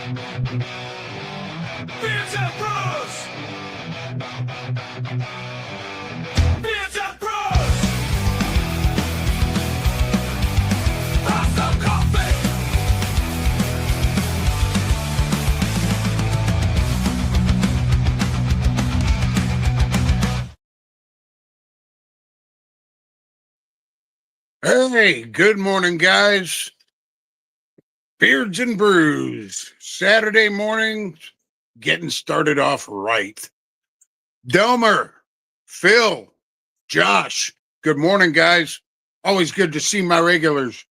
Beers and Brews! Beers and Brews! Have some coffee! Hey, good morning, guys. Beards and Brews, Saturday morning, getting started off right. Delmer, Phil, Josh, good morning, guys. Always good to see my regulars.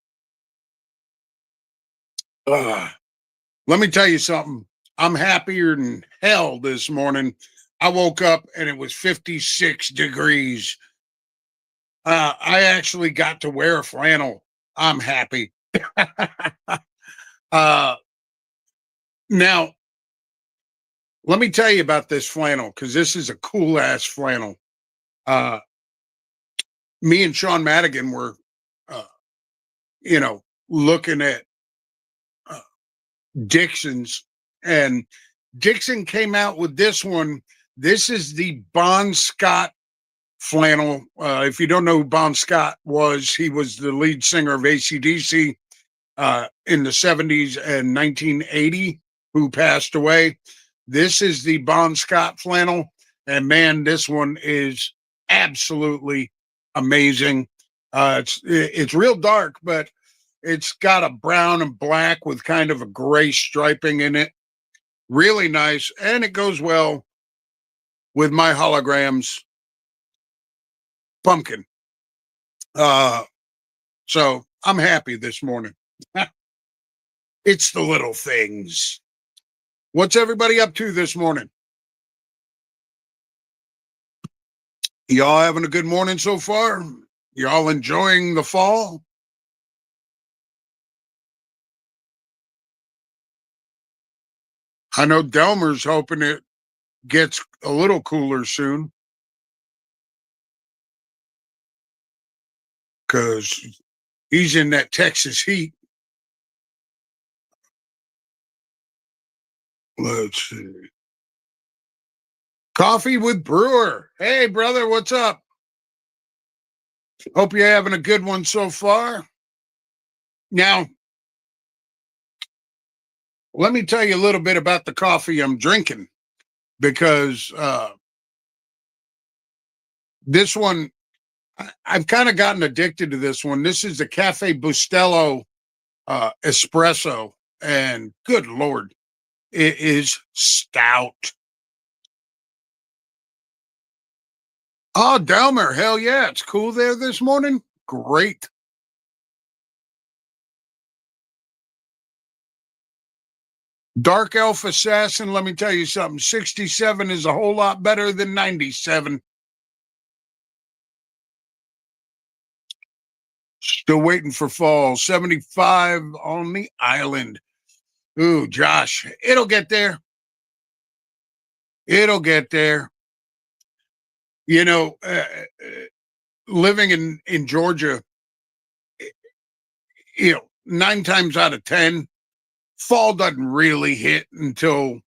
Let me tell you something. I'm happier than hell this morning. I woke up and it was 56 degrees. I actually got to wear a flannel. I'm happy. uh, now, let me tell you about this flannel because this is a cool ass flannel. Uh, Me and Sean Madigan were, uh, looking at uh, Dixon's, and Dixon came out with this one. This is the Bon Scott flannel. If you don't know who Bon Scott was, he was the lead singer of AC/DC in the 70s and 1980, who passed away. This is the Bon Scott flannel. And man, this one is absolutely amazing. It's real dark, but it's got a brown and black with kind of a gray striping in it. Really nice. And it goes well with my holograms pumpkin. So I'm happy this morning. It's the little things. What's everybody up to this morning? Y'all having a good morning so far? Y'all enjoying the fall? I know Delmer's hoping it gets a little cooler soon because he's in that Texas heat. Let's see. Coffee with Brewer. Hey, brother, what's up? Hope you're having a good one so far. Now, let me tell you a little bit about the coffee I'm drinking because this one, I've kind of gotten addicted to this one. This is the Cafe Bustelo espresso, and good Lord, it is stout. Oh, Delmer, hell yeah, it's cool there this morning. Great. Dark Elf Assassin, let me tell you something. 67 is a whole lot better than 97. Still waiting for fall. 75 on the island. Ooh, Josh, it'll get there. It'll get there. You know, living in Georgia, you know, 9 times out of 10, fall doesn't really hit until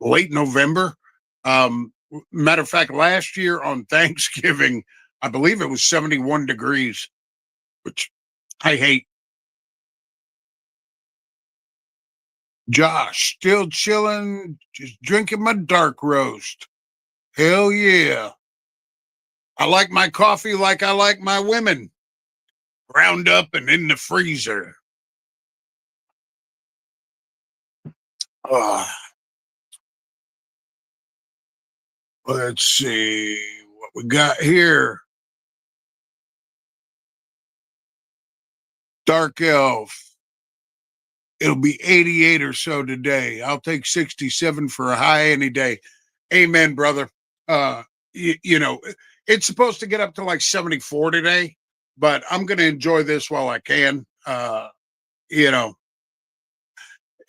late November. Matter of fact, last year on Thanksgiving, I believe it was 71 degrees, which I hate. Josh, still chilling, just drinking my dark roast. Hell yeah. I like my coffee like I like my women, ground up and in the freezer. Uh, let's see what we got here. Dark Elf. It'll be 88 or so today. I'll take 67 for a high any day. Amen, brother. You know, it's supposed to get up to like 74 today, but I'm going to enjoy this while I can. You know,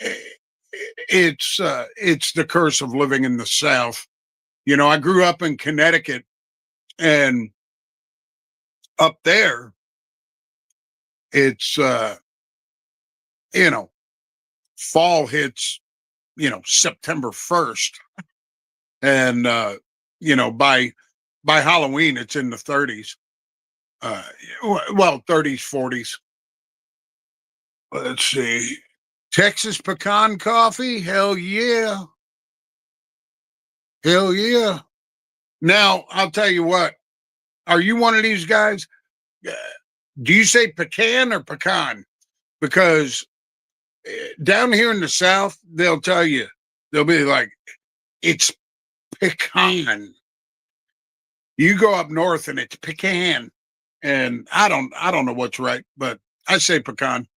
it's the curse of living in the South. You know, I grew up in Connecticut, and up there, it's you know, fall hits, September 1st. And, by Halloween, it's in the 30s. Uh, well, 30s, 40s. Let's see. Texas pecan coffee. Hell yeah. Hell yeah. Now, I'll tell you what. Are you one of these guys? Uh, Do you say pecan or pecan? Because down here in the South, they'll tell you, they'll be like, it's pecan. You go up north and it's pecan. And I don't know what's right, but I say pecan.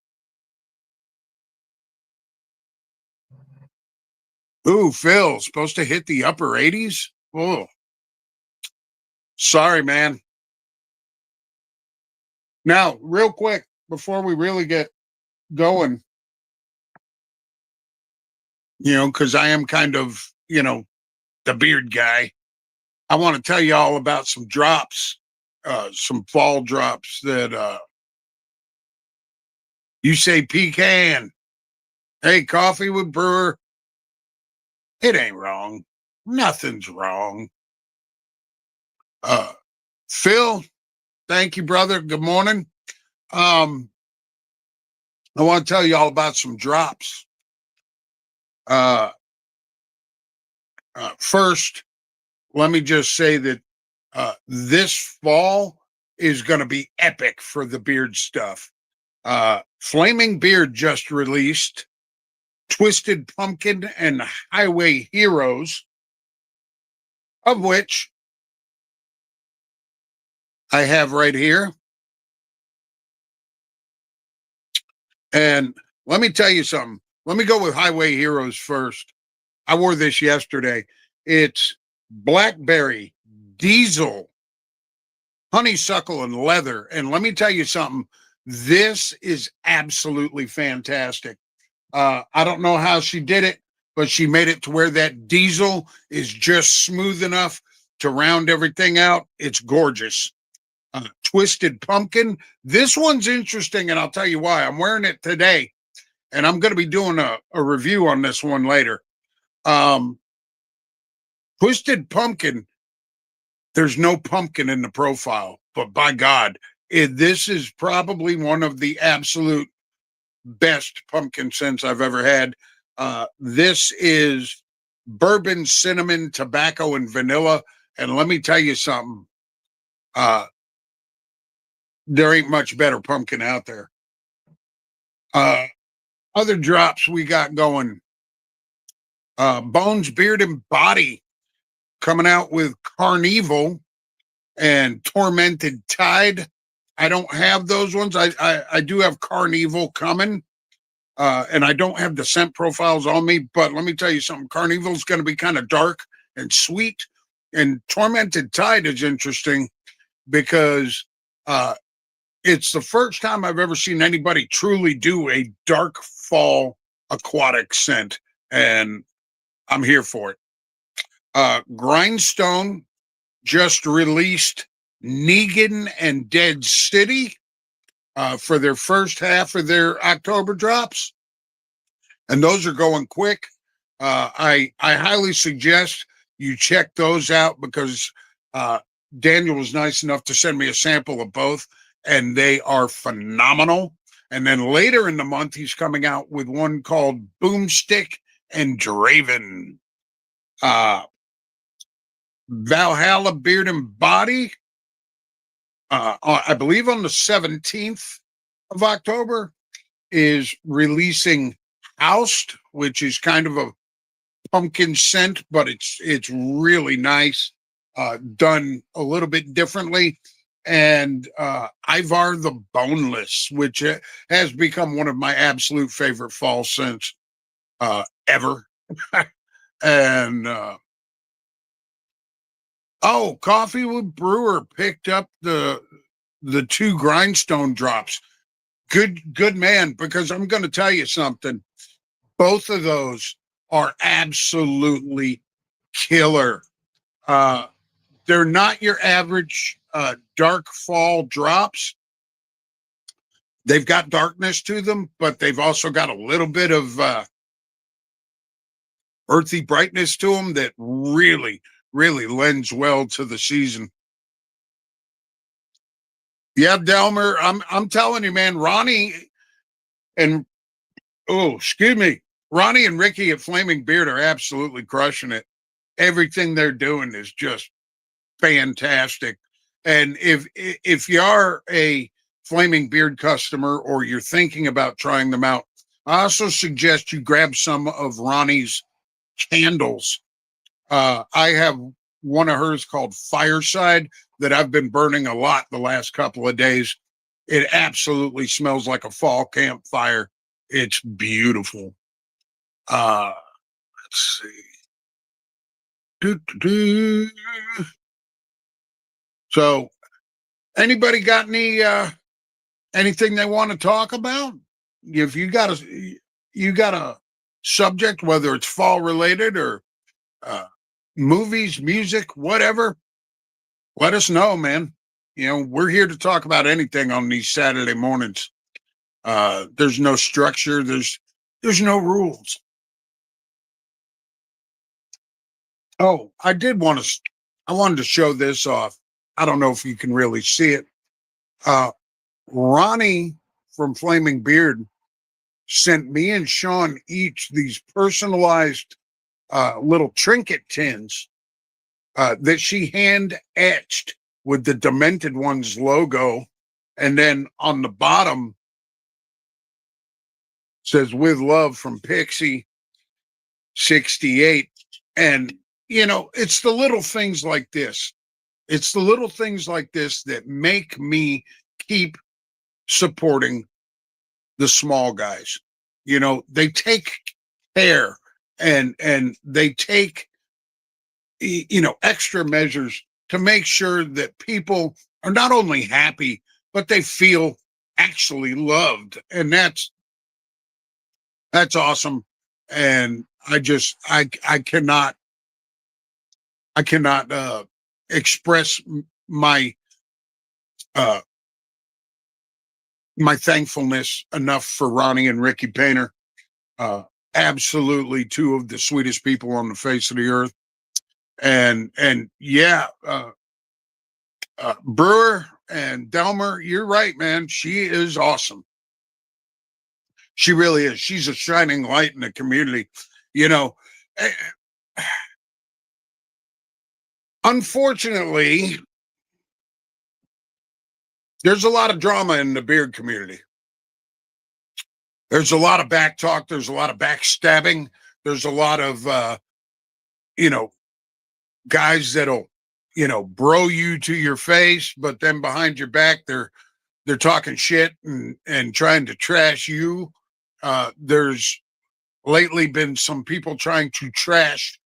Ooh, Phil, supposed to hit the upper 80s? Oh, sorry, man. Now, real quick, before we really get going, because I am kind of, the beard guy, I want to tell you all about some drops, some fall drops that you say pecan. Hey, coffee with brewer, it ain't wrong. Nothing's wrong. Uh, Phil, thank you, brother. Good morning. Um, I want to tell you all about some drops. Uh, First, let me just say that this fall is going to be epic for the beard stuff. Flaming Beard just released Twisted Pumpkin and Highway Heroes, of which I have right here. And let me tell you something. Let me go with Highway Heroes first. I wore this yesterday. It's blackberry, diesel, honeysuckle, and leather. And let me tell you something. This is absolutely fantastic. I don't know how she did it, but she made it to where that diesel is just smooth enough to round everything out. It's gorgeous. Twisted Pumpkin. This one's interesting, and I'll tell you why. I'm wearing it today, and I'm going to be doing a review on this one later. Twisted Pumpkin, there's no pumpkin in the profile, but by God, this is probably one of the absolute best pumpkin scents I've ever had. This is bourbon, cinnamon, tobacco, and vanilla. And let me tell you something. There ain't much better pumpkin out there. Other drops we got going. Bones, Beard, and Body coming out with Carnival and Tormented Tide. I don't have those ones. I do have Carnival coming. And I don't have the scent profiles on me, but let me tell you something. Carnival is going to be kind of dark and sweet. And Tormented Tide is interesting because it's the first time I've ever seen anybody truly do a dark fall aquatic scent. And I'm here for it. Grindstone just released Negan and Dead City for their first half of their October drops. And those are going quick. I highly suggest you check those out because Daniel was nice enough to send me a sample of both, and they are phenomenal. And then later in the month, he's coming out with one called Boomstick and Draven. Valhalla Beard and Body, I believe on the 17th of October, is releasing Oust, which is kind of a pumpkin scent, but it's really nice, done a little bit differently. And Ivar the Boneless, which has become one of my absolute favorite fall scents ever. And Coffee with Brewer picked up the two grindstone drops. Good man, because I'm going to tell you something. Both of those are absolutely killer. They're not your average dark fall drops. They've got darkness to them, but they've also got a little bit of earthy brightness to them that really, really lends well to the season. Yeah, Delmer, I'm telling you, man, Ronnie and oh, excuse me, Ronnie and Ricky at Flaming Beard are absolutely crushing it. Everything they're doing is just fantastic. And if you are a Flaming Beard customer or you're thinking about trying them out, I also suggest you grab some of Ronnie's candles. I have one of hers called Fireside that I've been burning a lot the last couple of days. It absolutely smells like a fall campfire. It's beautiful. Let's see. Doo-doo-doo. So, anybody got anything they want to talk about? If you got a subject, whether it's fall related or uh, movies, music, whatever, let us know, man. You know, we're here to talk about anything on these Saturday mornings. There's no structure. There's no rules. Oh, I wanted to show this off. I don't know if you can really see it. Uh, Ronnie from Flaming Beard sent me and Sean each these personalized little trinket tins that she hand etched with the Demented Ones logo. And then on the bottom says with love from Pixie 68. And, you know, it's the little things like this. It's the little things like this that make me keep supporting the small guys. You know, they take care and they take extra measures to make sure that people are not only happy but they feel actually loved, and that's awesome. And I cannot express my uh my thankfulness enough for Ronnie and Ricky Painter. uh Absolutely two of the sweetest people on the face of the earth. And yeah, Brewer and Delmer, you're right, man. She is awesome. She really is. She's a shining light in the community. You know, eh, unfortunately, there's a lot of drama in the beard community. There's a lot of back talk. There's a lot of backstabbing. There's a lot of, you know, guys that'll, bro you to your face, but then behind your back, they're talking shit and trying to trash you. There's lately been some people trying to trash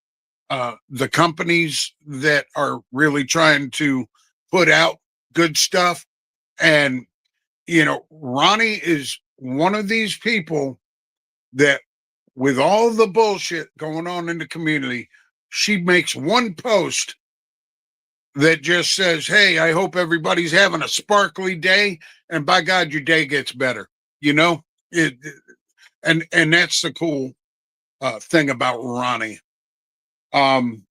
the companies that are really trying to put out good stuff. And, Ronnie is one of these people that, with all the bullshit going on in the community, she makes one post that just says, "Hey, I hope everybody's having a sparkly day, and by God, your day gets better." You know, it, and that's the cool thing about Ronnie. Um,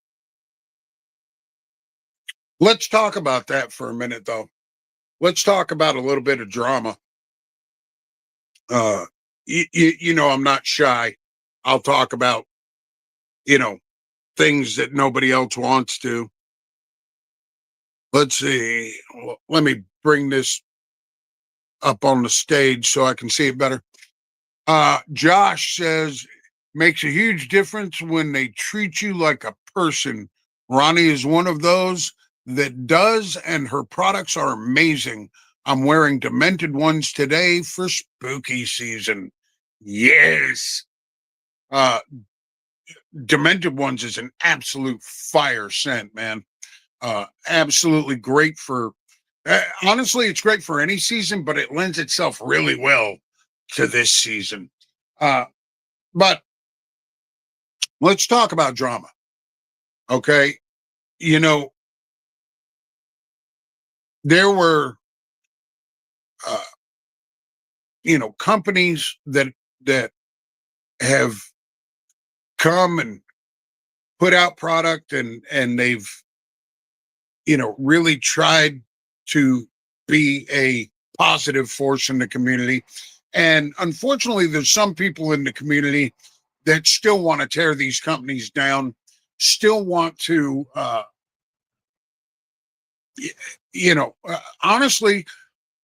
let's talk about that for a minute, though. Let's talk about a little bit of drama. Uh, I'm not shy. I'll talk about you know things that nobody else wants to. Let's see. Let me bring this up on the stage so I can see it better. Josh says, makes a huge difference when they treat you like a person. Ronnie is one of those that does, and her products are amazing. I'm wearing Demented Ones today for spooky season. Yes. Uh, Demented Ones is an absolute fire scent, man. Absolutely great for, honestly, it's great for any season, but it lends itself really well to this season. Uh, but let's talk about drama. Okay. You know, there were, uh, companies that have come and put out product, and they've, really tried to be a positive force in the community. And unfortunately, there's some people in the community that still want to tear these companies down, still want to, honestly,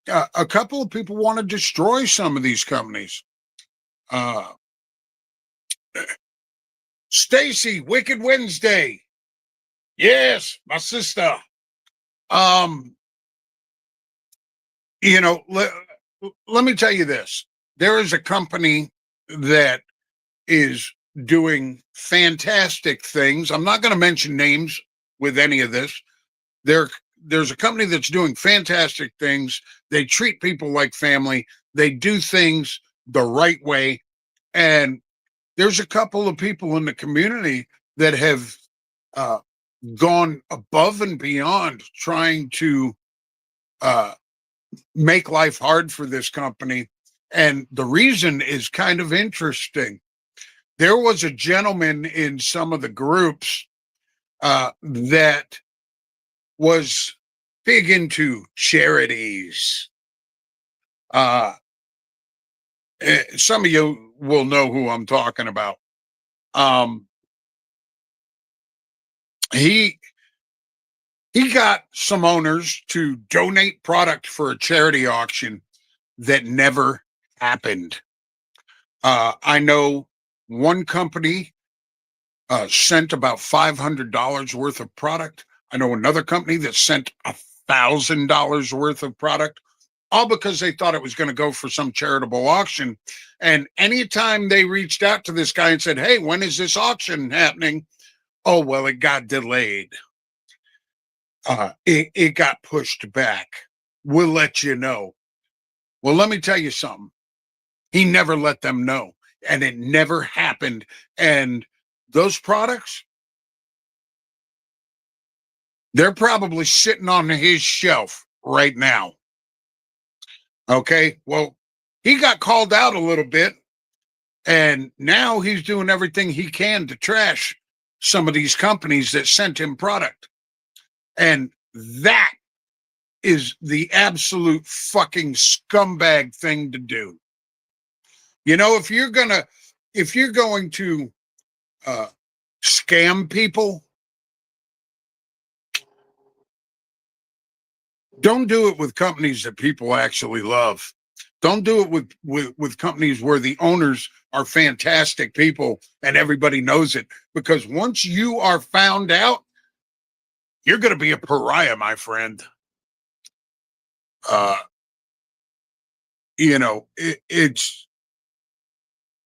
a couple of people want to destroy some of these companies. Uh, Stacy, Wicked Wednesday. Yes, my sister. Um, let me tell you this. There is a company that is doing fantastic things. I'm not going to mention names with any of this. There, there's a company that's doing fantastic things. They treat people like family. They do things the right way. And there's a couple of people in the community that have uh, gone above and beyond trying to uh, make life hard for this company. And the reason is kind of interesting. There was a gentleman in some of the groups that was big into charities. Uh, some of you will know who I'm talking about. Um, he he got some owners to donate product for a charity auction that never happened. I know one company sent about $500 worth of product. I know another company that sent $1,000 worth of product, all because they thought it was going to go for some charitable auction. And anytime they reached out to this guy and said, "Hey, when is this auction happening?" "Oh, well, it got delayed. It got pushed back. We'll let you know." Well, let me tell you something. He never let them know, and it never happened. And those products, they're probably sitting on his shelf right now. Okay. Well, he got called out a little bit, and now he's doing everything he can to trash some of these companies that sent him product. And that is the absolute fucking scumbag thing to do. If you're going to uh, scam people, don't do it with companies that people actually love. Don't do it with companies where the owners are fantastic people and everybody knows it. Because once you are found out, you're going to be a pariah, my friend. Uh, it's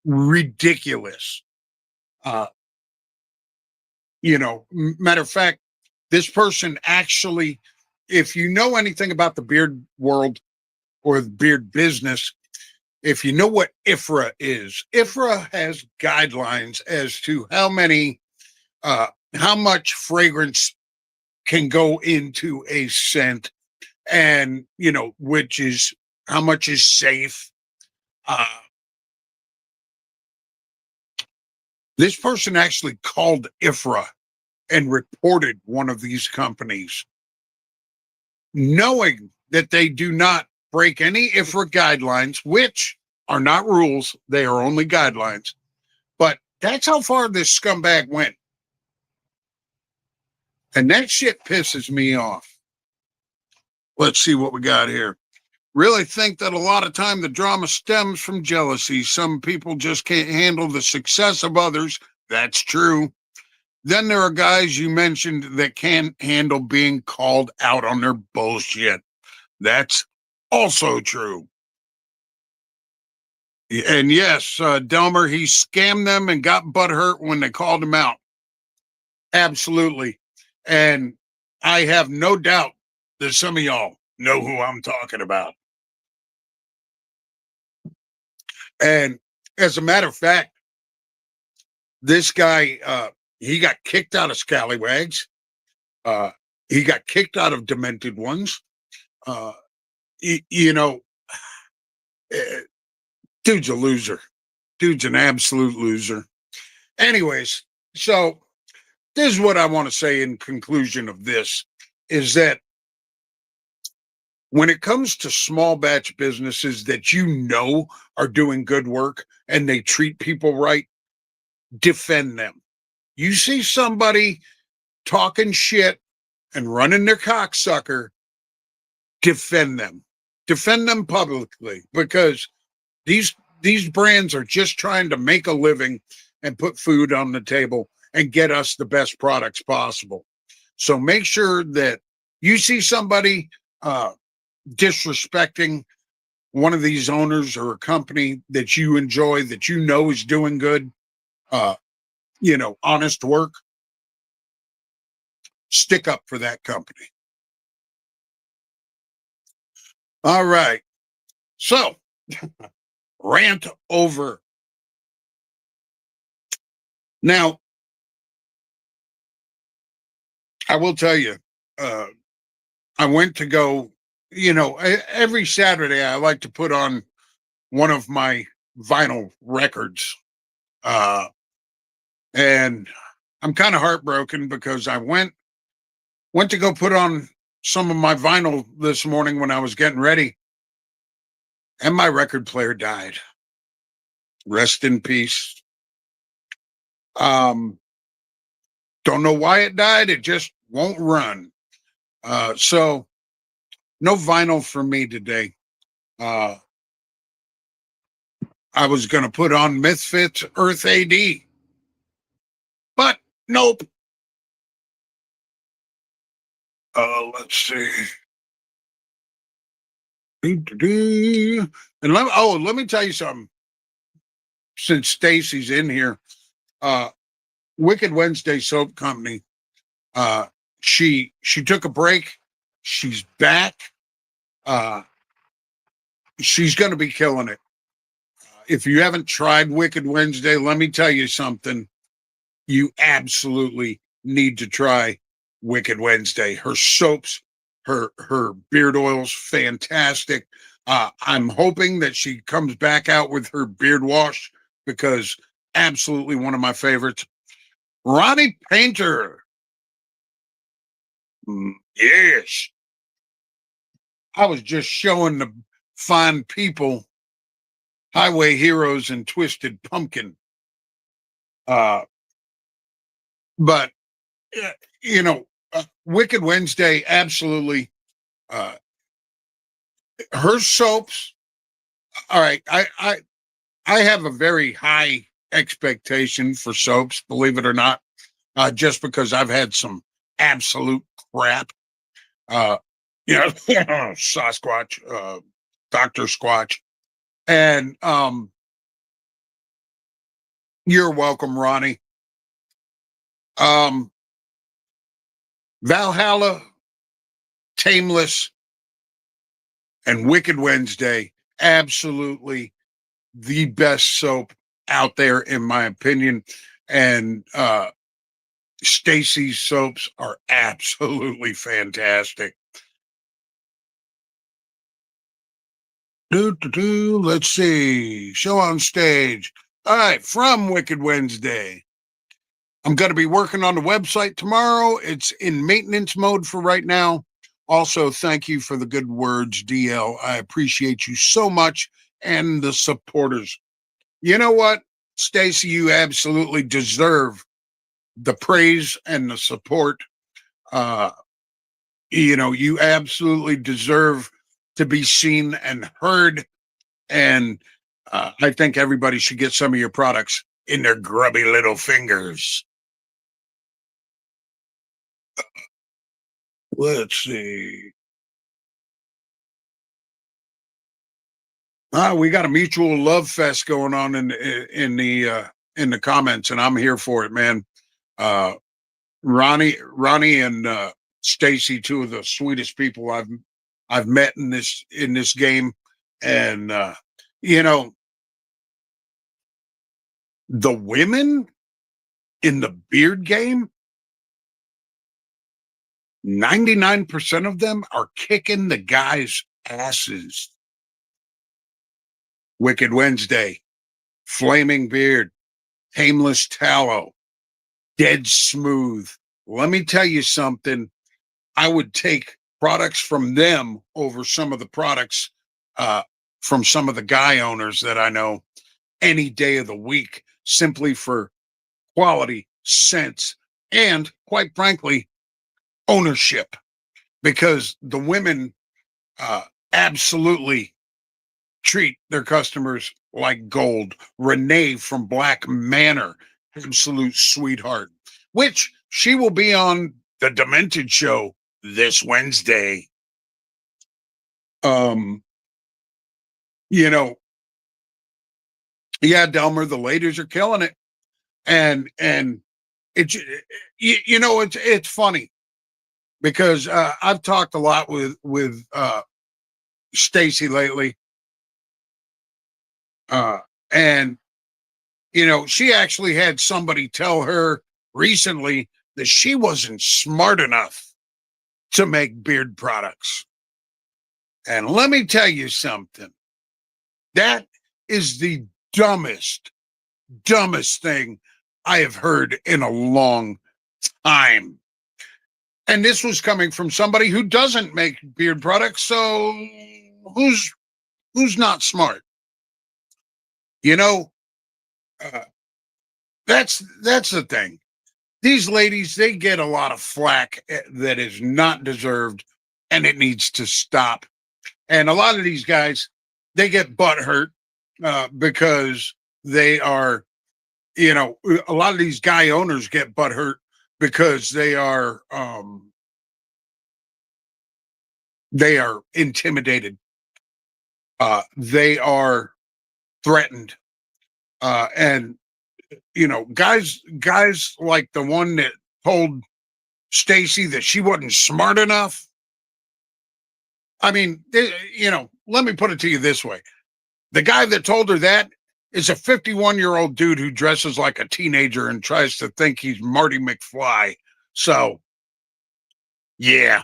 ridiculous. Uh, Matter of fact, this person actually, if you know anything about the beard world or the beard business, if you know what IFRA has guidelines as to how much fragrance can go into a scent, and which is how much is safe. Uh, this person actually called IFRA and reported one of these companies, knowing that they do not break any IFRA guidelines, which are not rules, they are only guidelines. But that's how far this scumbag went. And that shit pisses me off. Let's see what we got here. Really think that a lot of time the drama stems from jealousy. Some people just can't handle the success of others. That's true. Then there are guys you mentioned that can't handle being called out on their bullshit. That's also true. And yes, Delmer, he scammed them and got butthurt when they called him out. Absolutely. And I have no doubt that some of y'all know who I'm talking about. And as a matter of fact, this guy, he got kicked out of Scallywags. Uh, he got kicked out of Demented Ones. Uh, y- you know, uh, Dude's a loser. Dude's an absolute loser. Anyways, so this is what I want to say in conclusion of this is that when it comes to small batch businesses that you know are doing good work and they treat people right, defend them. You see somebody talking shit and running their cocksucker, defend them. Defend them publicly because these brands are just trying to make a living and put food on the table and get us the best products possible. So make sure that you see somebody disrespecting one of these owners or a company that you enjoy, that you know is doing good, uh, honest work, stick up for that company. All right. So, rant over. Now, I will tell you, uh, I went to go, every Saturday I like to put on one of my vinyl records. Uh, and I'm kind of heartbroken because I went to go put on some of my vinyl this morning when I was getting ready, and my record player died. Rest in peace. Um, don't know why it died. It just won't run. So no vinyl for me today. Uh, I was going to put on Misfits Earth AD, but nope. Let's see. And let me tell you something. Since Stacy's in here, uh, Wicked Wednesday Soap Company. She took a break. She's back. Uh, she's going to be killing it. If you haven't tried Wicked Wednesday, let me tell you something. You absolutely need to try Wicked Wednesday. Her soaps, her beard oils, fantastic. I'm hoping that she comes back out with her beard wash because absolutely one of my favorites. Ronnie Painter. Yes. I was just showing the fine people Highway Heroes and Twisted Pumpkin. Uh, but, uh, Wicked Wednesday, absolutely. Uh, her soaps. All right. I have a very high expectation for soaps, believe it or not, just because I've had some absolute crap. Uh, Sasquatch, Dr. Squatch. And you're welcome, Ronnie. Um, Valhalla, Tameless, and Wicked Wednesday, absolutely the best soap out there, in my opinion. And Stacy's soaps are absolutely fantastic. Let's see. Show on stage. All right, from Wicked Wednesday. I'm going to be working on the website tomorrow. It's in maintenance mode for right now. Also, thank you for the good words, DL. I appreciate you so much and the supporters. You know what, Stacy, you absolutely deserve the praise and the support. Uh, you absolutely deserve to be seen and heard. And I think everybody should get some of your products in their grubby little fingers. Let's see. We got a mutual love fest going on in the comments, and I'm here for it, man. Uh, Ronnie, and Stacy, two of the sweetest people I've met in this game, and you know the women in the beard game. 99% of them are kicking the guys' asses. Wicked Wednesday, Flaming Beard, Tameless Tallow. dead smooth. Let me tell you something. I would take products from them over some of the products uh, from some of the guy owners that I know any day of the week, simply for quality, sense, and quite frankly, ownership. Because the women uh, absolutely treat their customers like gold. Renee from Black Manor, absolute sweetheart, which she will be on the Demented Show this Wednesday. Um, you know, yeah, Delmer, the ladies are killing it, and it's it's funny because I've talked a lot with Stacy lately, uh, and she actually had somebody tell her recently that she wasn't smart enough to make beard products. And let me tell you something. That is the dumbest, dumbest thing I have heard in a long time. And this was coming from somebody who doesn't make beard products. So who's not smart? You know, uh, that's the thing. These ladies, they get a lot of flack that is not deserved, and it needs to stop. And a lot of these guys, they get butt hurt because they are, a lot of these guy owners get butt hurt because they are intimidated, they are threatened, and guys like the one that told Stacy that she wasn't smart enough. I mean, let me put it to you this way. The guy that told her that is a 51-year-old dude who dresses like a teenager and tries to think he's Marty McFly. So, yeah.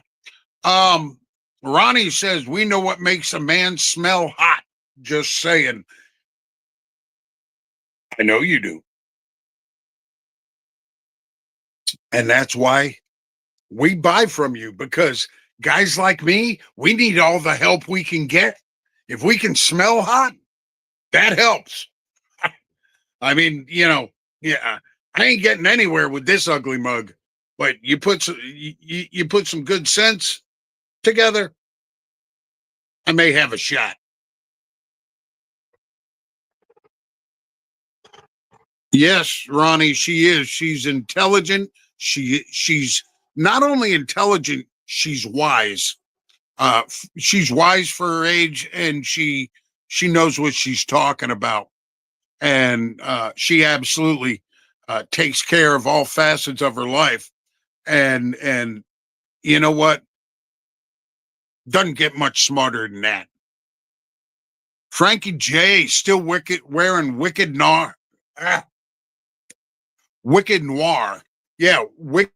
Um, Ronnie says, we know what makes a man smell hot. Just saying. I know you do. And that's why we buy from you, because guys like me, we need all the help we can get. If we can smell hot, that helps. I mean, yeah, I ain't getting anywhere with this ugly mug, but you put some good sense together, I may have a shot. Yes, Ronnie, she is. She's intelligent. She's not only intelligent, she's wise. She's wise for her age, and she knows what she's talking about. And she absolutely takes care of all facets of her life. And you know what? Doesn't get much smarter than that. Frankie J still wicked wearing wicked noir. Wicked Noir. Yeah, Wicked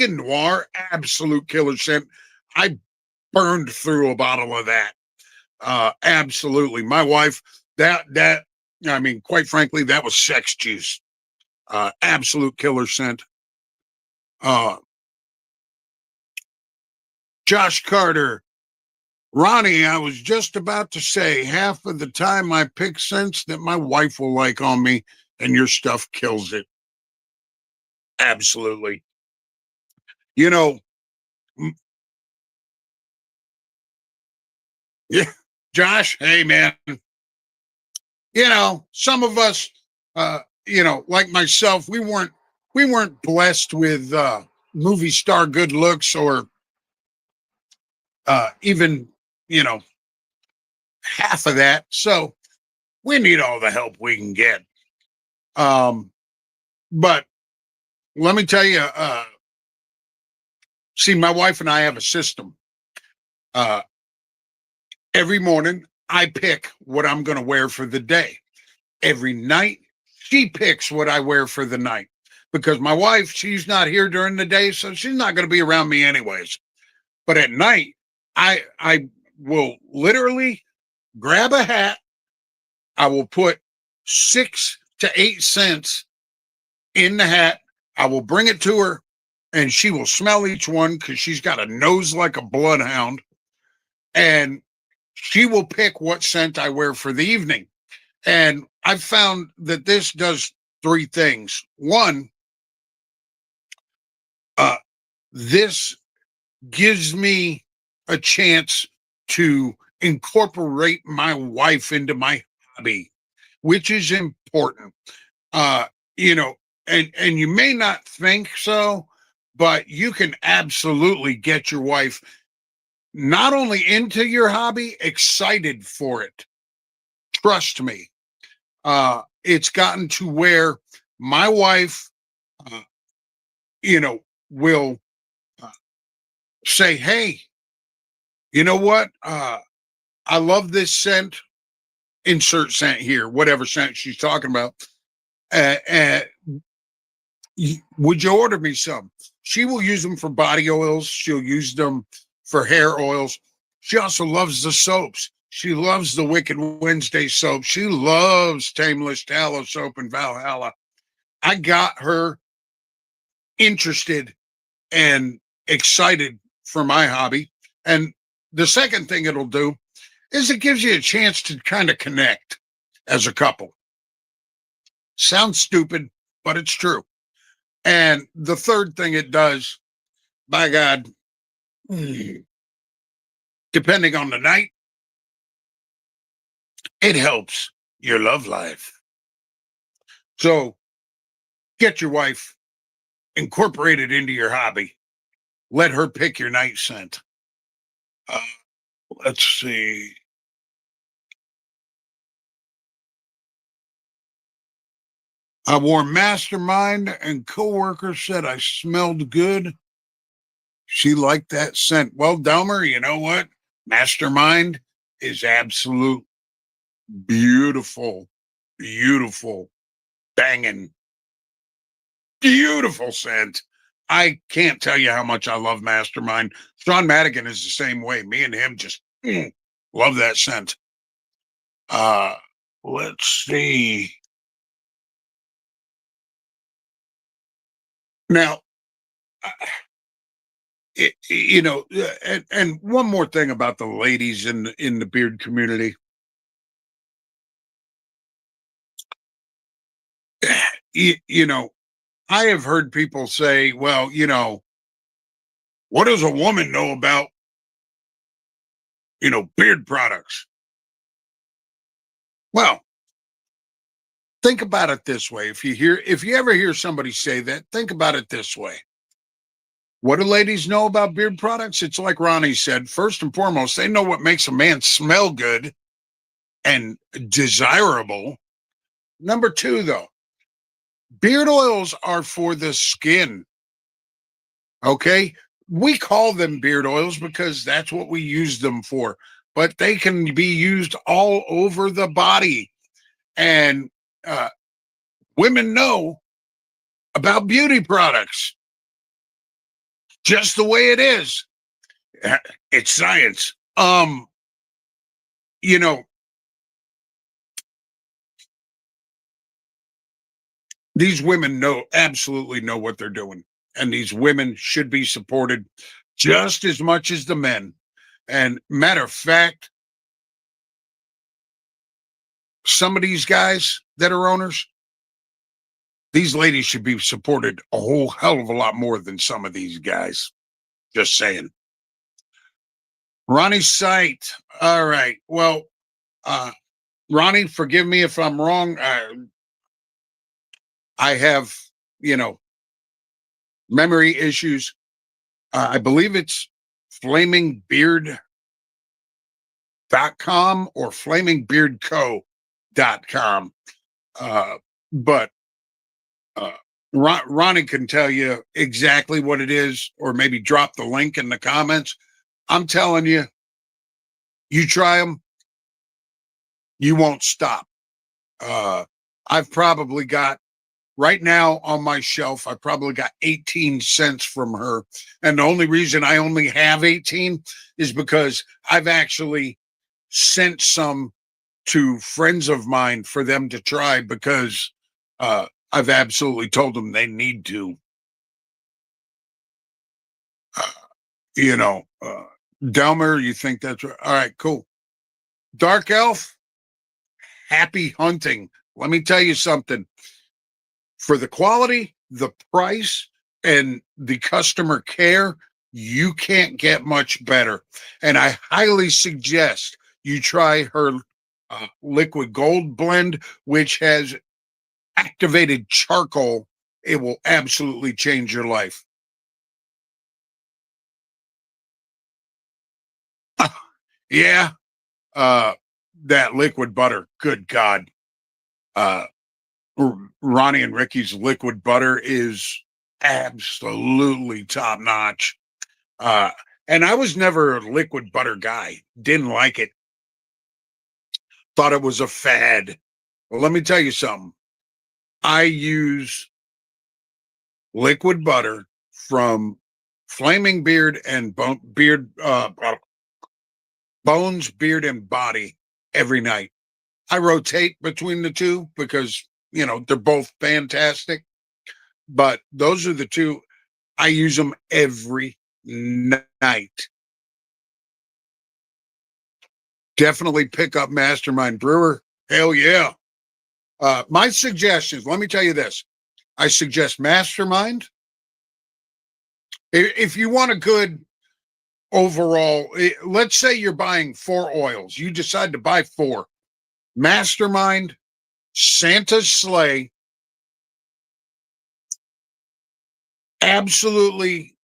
Noir, absolute killer scent. I burned through a bottle of that. Absolutely. My wife, that I mean, quite frankly, that was sex juice. Absolute killer scent. Uh Josh Carter. Ronnie, I was just about to say half of the time I pick scents that my wife will like on me, and your stuff kills it. Absolutely. You know, yeah, Josh, hey man, some of us, like myself, we weren't blessed with movie star good looks, or even, you know, half of that. So we need all the help we can get. Um, but let me tell you, see, my wife and I have a system. Uh, every morning, I pick what I'm going to wear for the day. Every night, she picks what I wear for the night, because my wife, she's not here during the day, so she's not going to be around me anyways. But at night, I will literally grab a hat. I will put 6 to 8 cents in the hat. I will bring it to her, and she will smell each one because she's got a nose like a bloodhound, and she will pick what scent I wear for the evening. And I've found that this does three things. One, uh, this gives me a chance to incorporate my wife into my hobby, which is important. Uh, you know, and you may not think so, but you can absolutely get your wife not only into your hobby, excited for it. Trust me. It's gotten to where my wife, uh, you know, will uh, say, "Hey, you know what? I love this scent. Insert scent here, whatever scent she's talking about. Uh, uh, would you order me some?" She will use them for body oils. She'll use them for hair oils. She also loves the soaps. She loves the Wicked Wednesday soap. She loves Tameless Tallow soap and Valhalla. I got her interested and excited for my hobby. And the second thing it'll do is it gives you a chance to kind of connect as a couple. Sounds stupid, but it's true. And the third thing it does, by God, depending on the night, it helps your love life. So get your wife incorporated into your hobby. Let her pick your night scent. Uh, let's see. I wore Mastermind, and coworker said I smelled good. She liked that scent. Well, Delmer, you know what? Mastermind is absolute beautiful, beautiful, banging, beautiful scent. I can't tell you how much I love Mastermind. Sean Madigan is the same way. Me and him just love that scent. Uh, let's see. Now, uh, and one more thing about the ladies in the beard community. You know, I have heard people say, "Well, what does a woman know about beard products?" Well, think about it this way. If you ever hear somebody say that, think about it this way. What do ladies know about beard products? It's like Ronnie said. First and foremost, they know what makes a man smell good and desirable. Number two, though, beard oils are for the skin. Okay. We call them beard oils because that's what we use them for, but they can be used all over the body. And uh, women know about beauty products just the way it is. It's science. You know, these women absolutely know what they're doing, and these women should be supported just as much as the men. And matter of fact, some of these guys that are owners, these ladies should be supported a whole hell of a lot more than some of these guys. Just saying. Ronnie Sight. All right. Well, uh, Ronnie, forgive me if I'm wrong. I have, you know, memory issues. I believe it's flamingbeard.com or flamingbeardco.com. Uh, but uh, Ronnie can tell you exactly what it is, or maybe drop the link in the comments. I'm telling you, you try them, you won't stop. Uh, I've probably got right now on my shelf, I probably got 18 cents from her. And the only reason I only have 18 is because I've actually sent some to friends of mine for them to try because I've absolutely told them they need to. You know, Delmer, you think that's right? All right, cool. Dark Elf, happy hunting. Let me tell you something. For the quality, the price, and the customer care, you can't get much better. And I highly suggest you try her liquid gold blend, which has activated charcoal. It will absolutely change your life. Yeah, uh, that liquid butter. Good God. Uh, Ronnie and Ricky's liquid butter is absolutely top notch. Uh, and I was never a liquid butter guy. Didn't like it. Thought it was a fad. Well, let me tell you something. I use liquid butter from Flaming Beard and Bones, Beard, and Body every night. I rotate between the two because, they're both fantastic. But those are the two. I use them every night. Definitely pick up Mastermind Brewer. Hell yeah. My suggestions, let me tell you this. I suggest Mastermind. If you want a good overall, let's say you're buying 4 oils, you decide to buy 4. Mastermind, Santa's Sleigh, absolutely,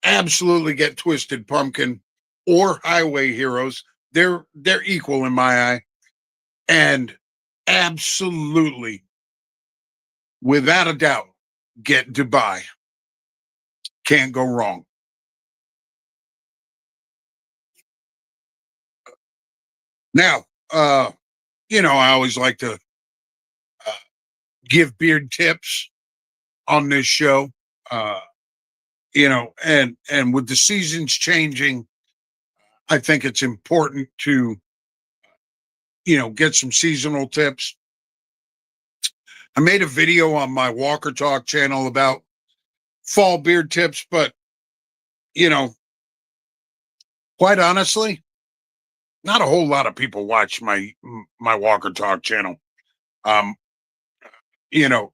absolutely get Twisted Pumpkin or Highway Heroes. They're equal in my eye. And absolutely, without a doubt, get Dubai. Can't go wrong. Now, I always like to uh, give beard tips on this show. Uh, and with the seasons changing, I think it's important to get some seasonal tips. I made a video on my Walker Talk channel about fall beard tips, but you know, quite honestly, not a whole lot of people watch my Walker Talk channel. Um, you know,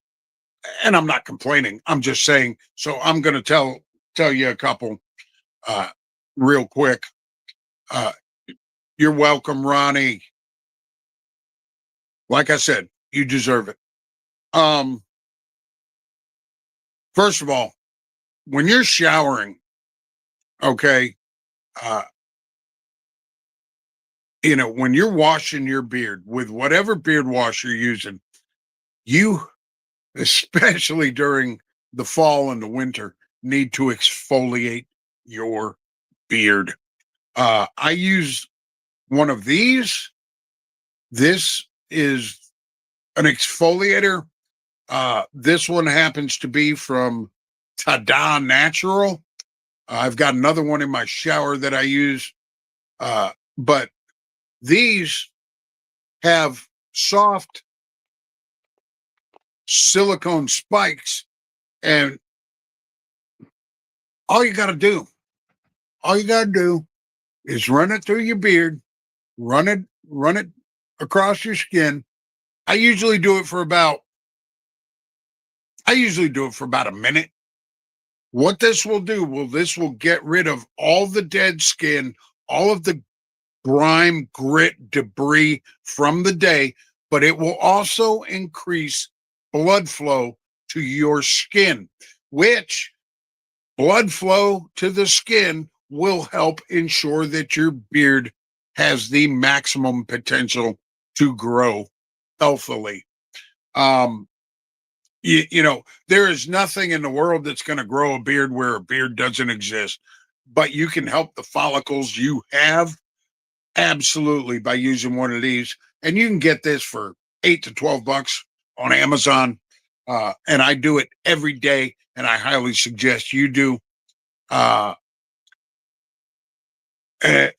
and I'm not complaining. I'm just saying. So I'm going to tell you a couple uh, real quick. Uh, you're welcome, Ronnie. Like I said, you deserve it. Um, First of all, when you're showering, okay, uh, when you're washing your beard with whatever beard wash you're using, you, especially during the fall and the winter, need to exfoliate your beard. I use one of these. This is an exfoliator. This one happens to be from Tada Natural. I've got another one in my shower that I use. But these have soft silicone spikes, and all you got to do, all you got to do is run it through your beard, run it across your skin. I usually do it for about, I usually do it for about a minute. What this will do, this will get rid of all the dead skin, all of the grime, grit, debris from the day, but it will also increase blood flow to your skin, which blood flow to the skin will help ensure that your beard has the maximum potential to grow healthily. Um, there is nothing in the world that's going to grow a beard where a beard doesn't exist, but you can help the follicles you have absolutely by using one of these. And you can get this for $8 to $12 on Amazon. And I do it every day, and I highly suggest you do. Uh,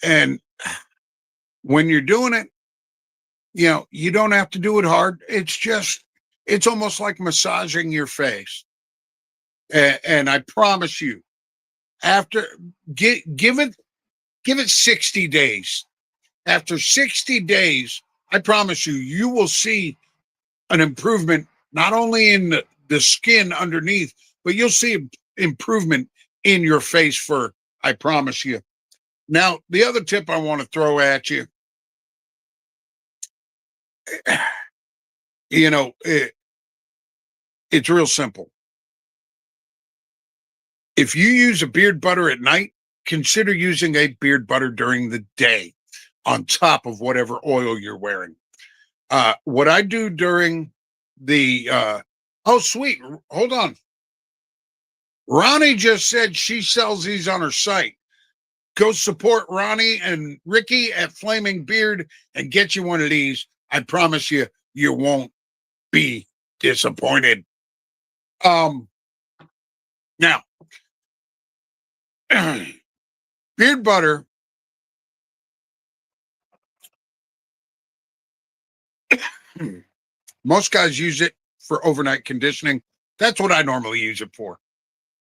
and when you're doing it, you don't have to do it hard. It's almost like massaging your face. And I promise you, After give it 60 days. After 60 days, I promise you, you will see an improvement not only in the skin underneath, but you'll see improvement in your face fur. I promise you. Now, the other tip I want to throw at you, you know, it's real simple. If you use a beard butter at night, consider using a beard butter during the day on top of whatever oil you're wearing. What I do during the oh sweet, hold on. Ronnie just said she sells these on her site. Go support Ronnie and Ricky at Flaming Beard and get you one of these. I promise you, you won't be disappointed. Now, beard butter, most guys use it for overnight conditioning. That's what I normally use it for.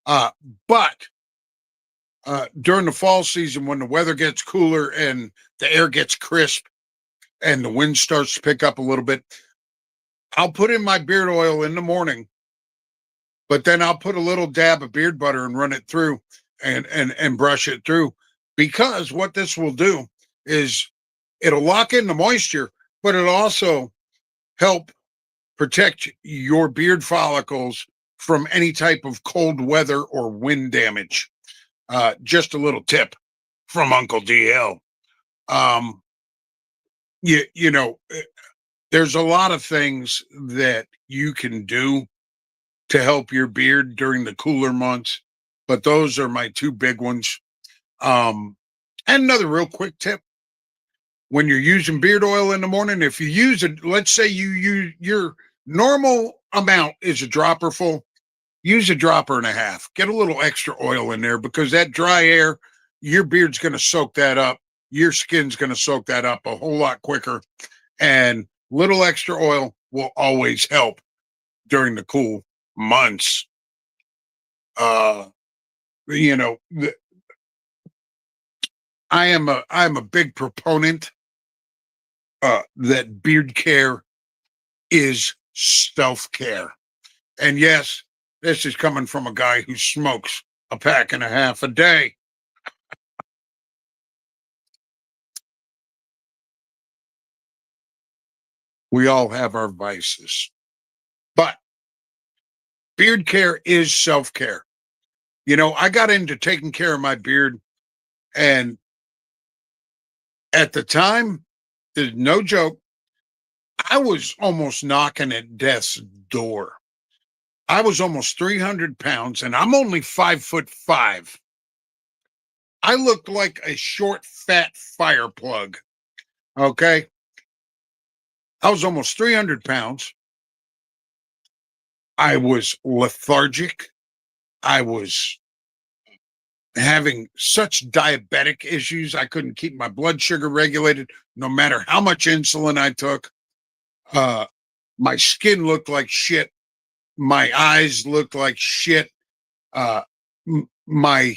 But during the fall season, when the weather gets cooler and the air gets crisp and the wind starts to pick up a little bit, I'll put in my beard oil in the morning, but then I'll put a little dab of beard butter and run it through and brush it through, because what this will do is it'll lock in the moisture, but it'll also help protect your beard follicles from any type of cold weather or wind damage. Just a little tip from Uncle DL. You know, there's a lot of things that you can do to help your beard during the cooler months, but those are my two big ones. And another real quick tip: when you're using beard oil in the morning, if you use it, let's say you use your normal amount is a dropper full, use a dropper and a half. Get a little extra oil in there, because that dry air, your beard's going to soak that up. Your skin's going to soak that up a whole lot quicker. And little extra oil will always help during the cool months. You know, I'm a big proponent that beard care is self-care. And yes, this is coming from a guy who smokes a pack and a half a day. We all have our vices, but beard care is self-care. You know, I got into taking care of my beard, and at the time, there's no joke, I was almost knocking at death's door. I was almost 300 pounds, and I'm only 5'5". I looked like a short, fat fire plug. Okay. I was almost 300 pounds. I was lethargic. I was having such diabetic issues. I couldn't keep my blood sugar regulated no matter how much insulin I took. Uh, my skin looked like shit. My eyes looked like shit. Uh, my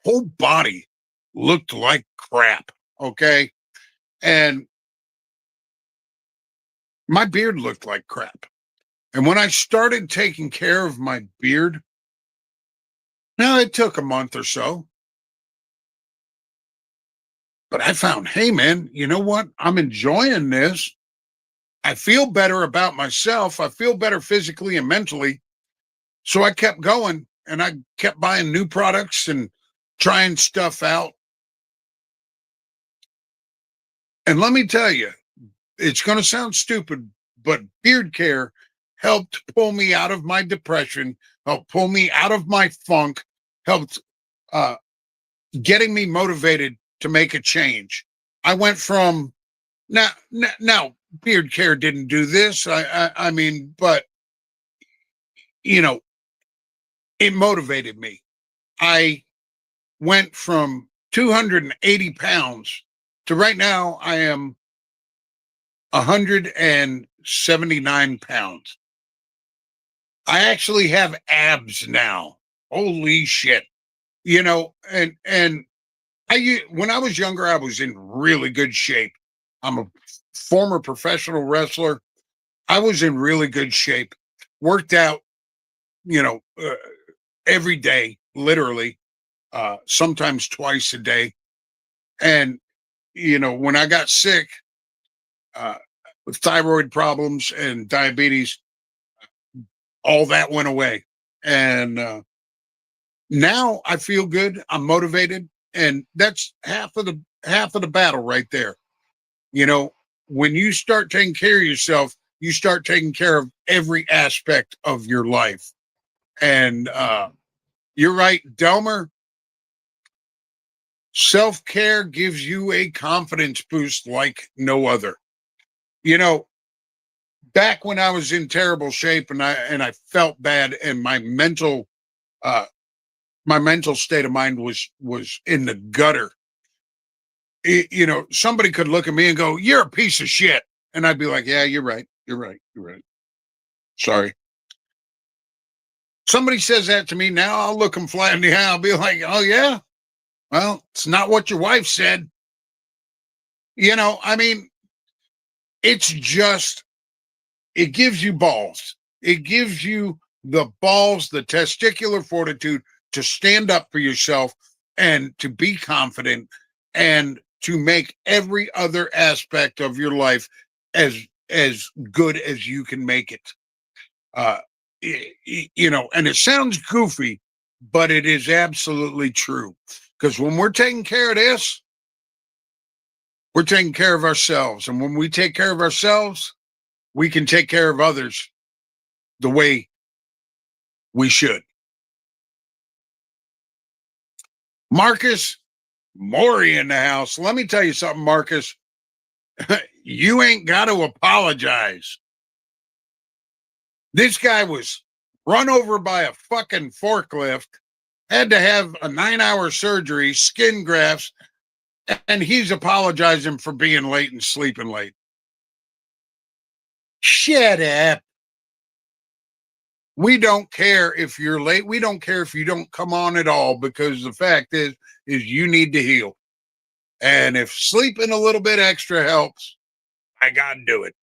whole body looked like crap. Okay. And my beard looked like crap. And when I started taking care of my beard, now it took a month or so, but I found, hey man, you know what? I'm enjoying this. I feel better about myself. I feel better physically and mentally. So I kept going, and I kept buying new products and trying stuff out. And let me tell you, it's going to sound stupid, but beard care helped pull me out of my depression, helped pull me out of my funk, helped uh, getting me motivated to make a change. I went from now beard care didn't do this. I mean, but you know, it motivated me. I went from 280 pounds to right now I am 179 pounds. I actually have abs now. Holy shit. and when I was younger, I was in really good shape. I'm a former professional wrestler. I was in really good shape. Worked out, you know, uh, every day, literally, sometimes twice a day. And when I got sick uh, with thyroid problems and diabetes, all that went away. And now I feel good. I'm motivated, and that's half of the battle right there. You know, when you start taking care of yourself, you start taking care of every aspect of your life. And you're right, Delmer. Self care gives you a confidence boost like no other. You know, back when I was in terrible shape and I felt bad, and uh, my mental state of mind was in the gutter. Somebody could look at me and go, "You're a piece of shit," and I'd be like, "Yeah, you're right. You're right. You're right. Sorry." Somebody says that to me now, I'll look them flat in the eye. I'll be like, "Oh yeah, well, it's not what your wife said." I mean, it's just it gives you balls. It gives you the balls, the testicular fortitude to stand up for yourself and to be confident and to make every other aspect of your life as good as you can make it. Uh, and it sounds goofy, but it is absolutely true. Because when we're taking care of this, we're taking care of ourselves. And when we take care of ourselves, we can take care of others the way we should. Marcus Maury in the house. Let me tell you something, Marcus. You ain't got to apologize. This guy was run over by a fucking forklift, had to have a 9-hour surgery, skin grafts, and he's apologizing for being late and sleeping late. Shut up. We don't care if you're late. We don't care if you don't come on at all, because the fact is you need to heal. And if sleeping a little bit extra helps, I got to do it.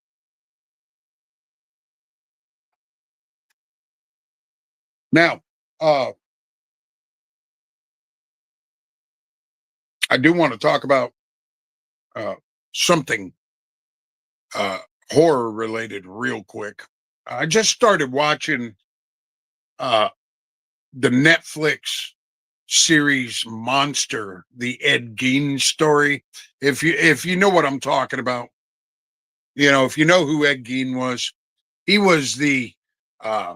Now, I do want to talk about uh, something uh, horror related real quick. I just started watching uh, the Netflix series Monster, the Ed Gein story. If you know what I'm talking about, if you know who Ed Gein was, he was the uh,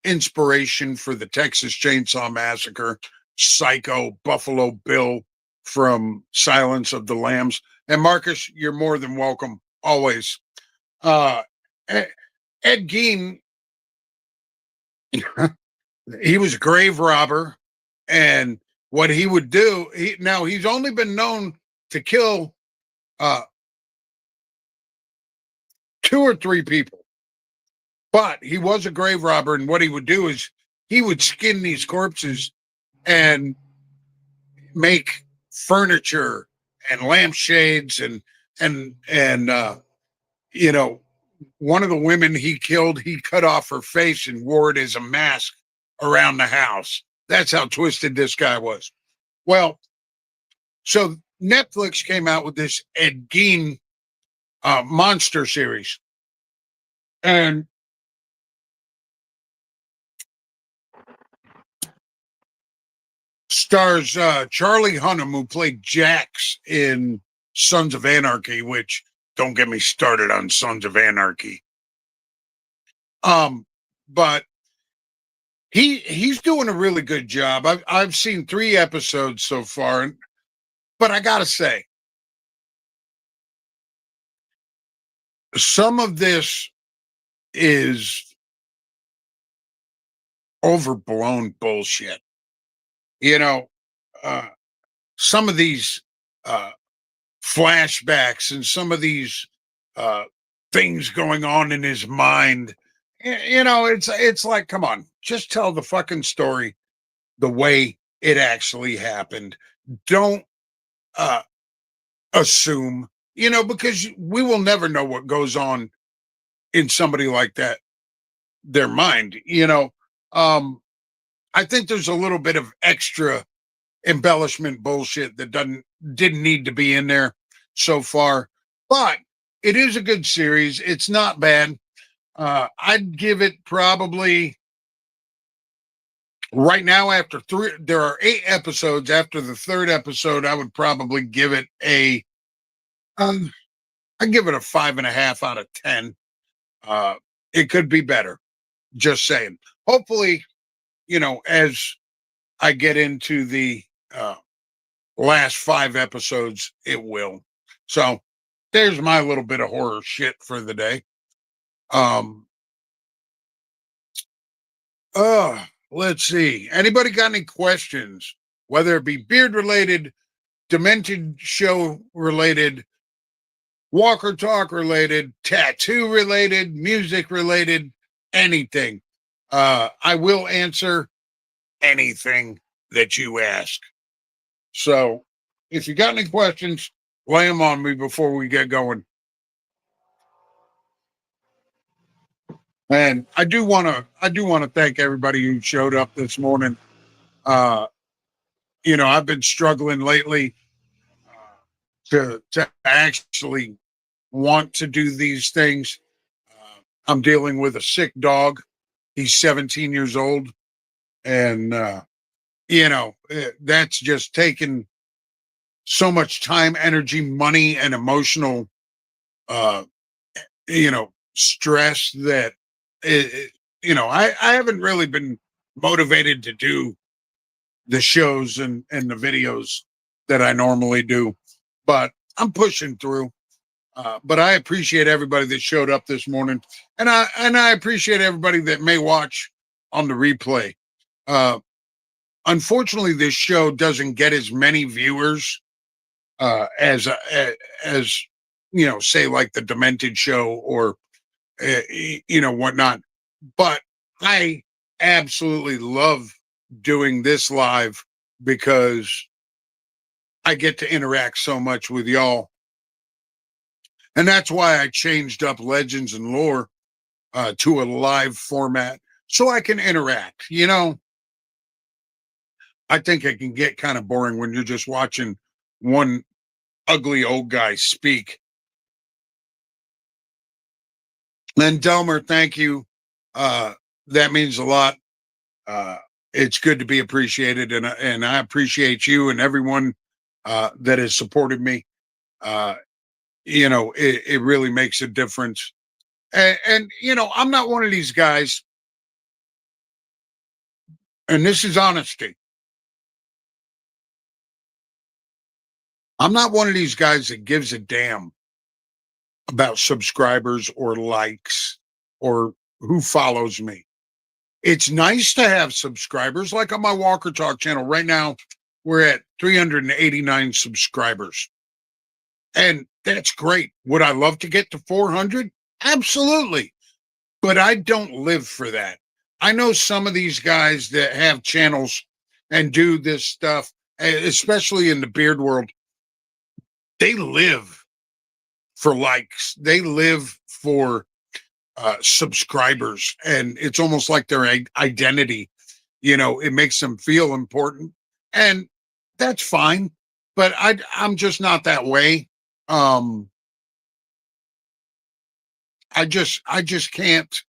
inspiration for the Texas Chainsaw Massacre, Psycho, Buffalo Bill from Silence of the Lambs. And Marcus, you're more than welcome, always. Uh, Ed Gein, he was a grave robber, and what he would do, he's only been known to kill uh, 2 or 3 people, but he was a grave robber, and what he would do is he would skin these corpses and make furniture and lampshades and you know one of the women he killed, he cut off her face and wore it as a mask around the house. That's how twisted this guy was. Well, so Netflix came out with this Ed Gein monster series, and stars Charlie Hunnam, who played Jax in Sons of Anarchy, which, don't get me started on Sons of Anarchy. But he's doing a really good job. I've seen 3 episodes so far, but I gotta say, some of this is overblown bullshit. You know, uh, some of these uh, flashbacks and some of these uh, things going on in his mind. it's like, come on, just tell the fucking story the way it actually happened. Don't uh assume, because we will never know what goes on in somebody like that, their mind. Um I think there's a little bit of extra embellishment bullshit that didn't need to be in there so far, but it is a good series. It's not bad. I'd give it probably right now, after three, there are 8 episodes. After the third episode, I would probably give it um, I'd give it a 5.5 out of 10. Uh, it could be better. Just saying. Hopefully, as I get into the uh, last 5 episodes, it will. So there's my little bit of horror shit for the day. Um, let's see. Anybody got any questions? Whether it be beard related, demented show related, Walker Talk related, tattoo related, music related, anything. I will answer anything that you ask. So if you got any questions, lay them on me before we get going. And I do want to thank everybody who showed up this morning. Uh, I've been struggling lately to actually want to do these things. I'm dealing with a sick dog. He's 17 years old, and that's just taken so much time, energy, money, and emotional, uh, stress that I haven't really been motivated to do the shows and the videos that I normally do, but I'm pushing through. But I appreciate everybody that showed up this morning, and I appreciate everybody that may watch on the replay. Uh, Unfortunately, this show doesn't get as many viewers as say like the Demented Show or whatnot. But I absolutely love doing this live because I get to interact so much with y'all. And that's why I changed up Legends and Lore to a live format so I can interact. I think it can get kind of boring when you're just watching one ugly old guy speak. And Delmer, thank you. That means a lot. Uh, it's good to be appreciated, and I appreciate you and everyone that has supported me. Uh, it really makes a difference. And I'm not one of these guys, and this is honesty. I'm not one of these guys that gives a damn about subscribers or likes or who follows me. It's nice to have subscribers, like on my Walker Talk channel. Right now, we're at 389 subscribers. And that's great. Would I love to get to 400? Absolutely. But I don't live for that. I know some of these guys that have channels and do this stuff, especially in the beard world, they live for likes. They live for subscribers, and it's almost like their identity. It makes them feel important, and that's fine. But I'm just not that way. Um, I just can't.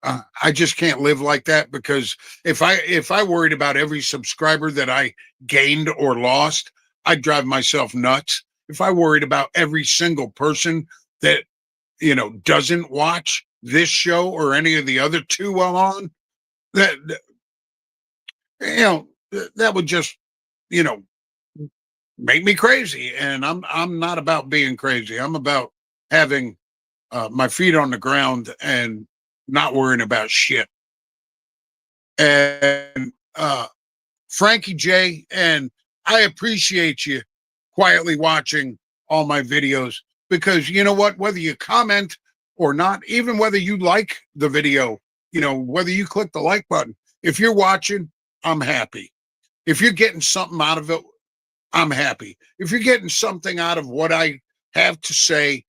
I just can't live like that, because if I worried about every subscriber that I gained or lost, I'd drive myself nuts. If I worried about every single person that doesn't watch this show or any of the other two I'm on, that that would just you know make me crazy. And I'm not about being crazy. I'm about having my feet on the ground and not worrying about shit. And Frankie J, and I appreciate you quietly watching all my videos, because you know what? Whether you comment or not, even whether you like the video, whether you click the like button. If you're watching, I'm happy. If you're getting something out of it, I'm happy. If you're getting something out of what I have to say,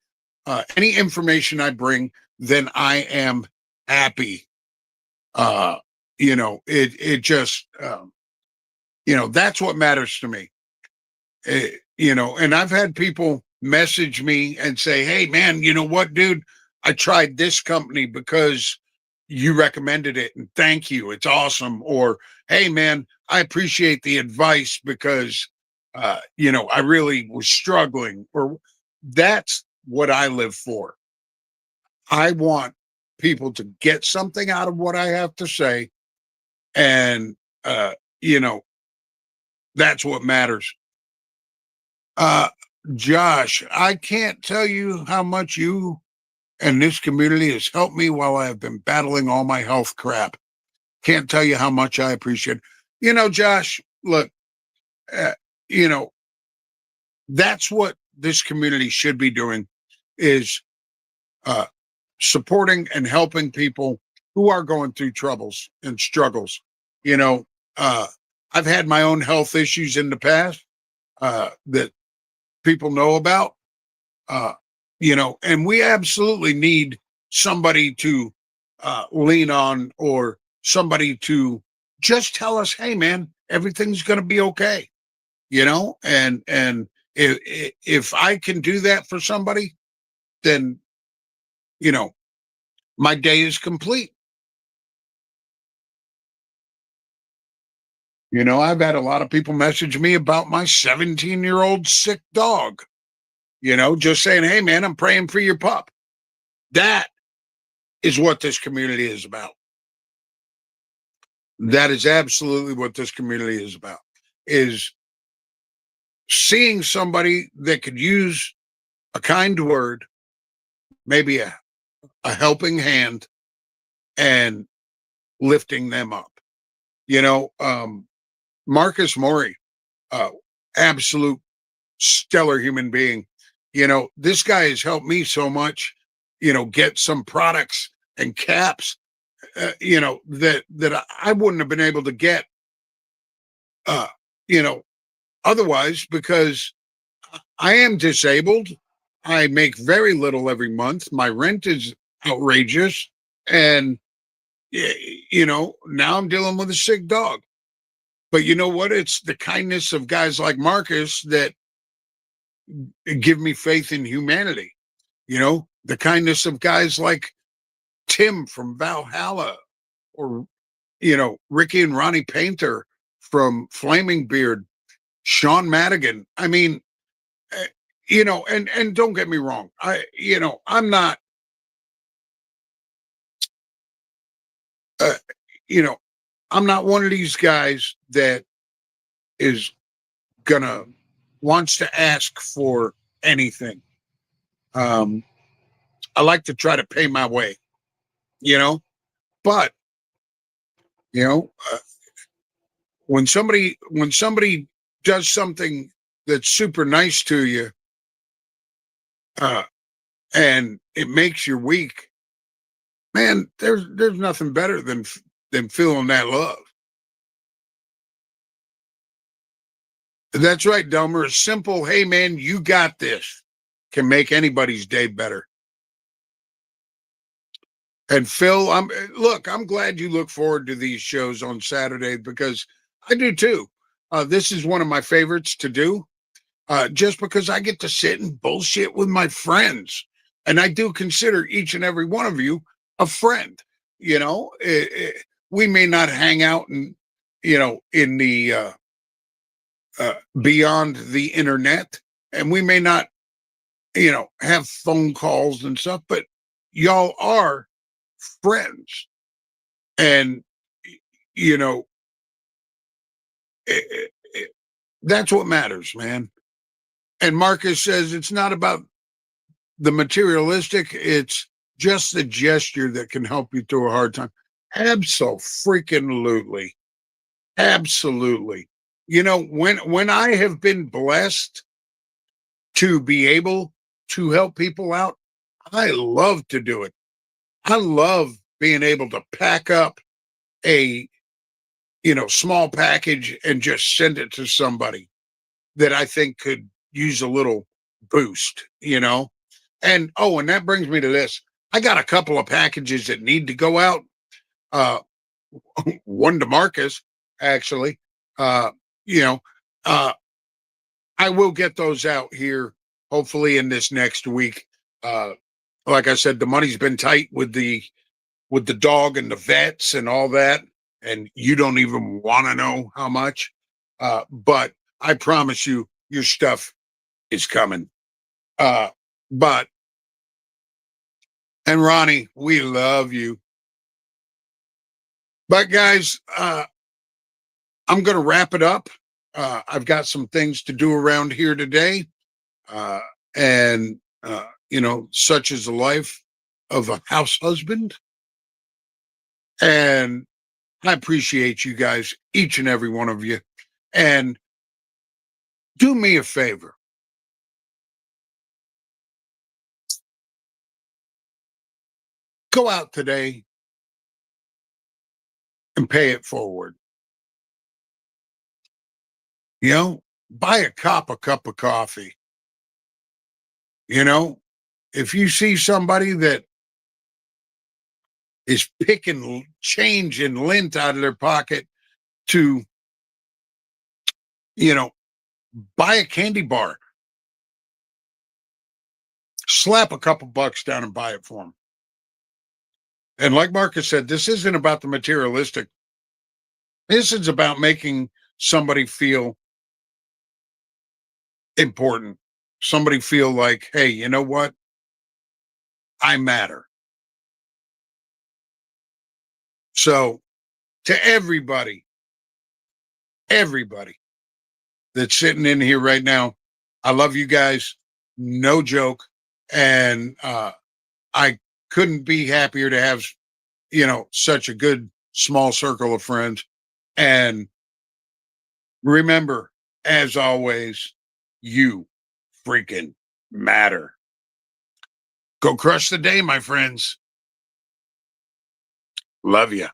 any information I bring, then I am happy. It just, that's what matters to me. And I've had people message me and say, "Hey, man, you know what, dude? I tried this company because you recommended it, and thank you. It's awesome." Or, "Hey, man, I appreciate the advice because, I really was struggling." Or that's what I live for. I want people to get something out of what I have to say, and uh, you know, that's what matters. Uh, Josh, I can't tell you how much you and this community has helped me while I have been battling all my health crap. Can't tell you how much I appreciate it. Josh, look, uh, you know, that's what this community should be doing is uh, supporting and helping people who are going through troubles and struggles. You know, uh, I've had my own health issues in the past that people know about. And we absolutely need somebody to lean on or somebody to just tell us, "Hey, man, everything's going to be okay." And if I can do that for somebody, then you know my day is complete. I've had a lot of people message me about my 17-year-old sick dog. Just saying, "Hey, man, I'm praying for your pup." That is what this community is about. That is absolutely what this community is about, is seeing somebody that could use a kind word, maybe a helping hand, and lifting them up. Marcus Maury, uh, absolute stellar human being. This guy has helped me so much, get some products and caps, that I wouldn't have been able to get, uh, you know, otherwise, because I am disabled. I make very little every month. My rent is outrageous. And, now I'm dealing with a sick dog. But you know what? It's the kindness of guys like Marcus that give me faith in humanity. The kindness of guys like Tim from Valhalla, or, Ricky and Ronnie Painter from Flaming Beard, Sean Madigan. I mean, uh, and don't get me wrong. I'm not, uh, you know, I'm not one of these guys that is gonna wants to ask for anything. Um, I like to try to pay my way, you know, but you know, uh, when somebody does something that's super nice to you, uh, and it makes your week, man, there's nothing better than feeling that love. That's right, Delmer. A simple, "Hey, man, you got this," can make anybody's day better. And Phil, I'm glad you look forward to these shows on Saturday, because I do too. This is one of my favorites to do, just because I get to sit and bullshit with my friends. And I do consider each and every one of you a friend. We may not hang out in the beyond the internet, and we may not, have phone calls and stuff, but y'all are friends. And, you know, it, that's what matters, man. And Marcus says it's not about the materialistic, it's just the gesture that can help you through a hard time. Absolutely. Absolutely. When I have been blessed to be able to help people out, I love to do it. I love being able to pack up a, small package and just send it to somebody that I think could use a little boost. And oh, and that brings me to this. I got a couple of packages that need to go out. Uh one to Marcus, actually. Uh, you know, uh I will get those out here hopefully in this next week. Uh like I said, the money's been tight with the dog and the vets and all that, and you don't even want to know how much. But I promise you, your stuff is coming. Uh, but and Ronnie, we love you. But guys, I'm going to wrap it up. I've got some things to do around here today, uh, and such is the life of a house husband. And I appreciate you guys, each and every one of you. And do me a favor. Go out today and pay it forward. Buy a cup of coffee. You know, if you see somebody that is picking change and lint out of their pocket to, you know, buy a candy bar, slap a couple bucks down and buy it for them. And like Marcus said, this isn't about the materialistic. This is about making somebody feel important. Somebody feel like, hey, you know what? I matter. So to everybody that's sitting in here right now, I love you guys. No joke. And I couldn't be happier to have, such a good small circle of friends. And remember, as always, you freaking matter. Go crush the day, my friends. Love you.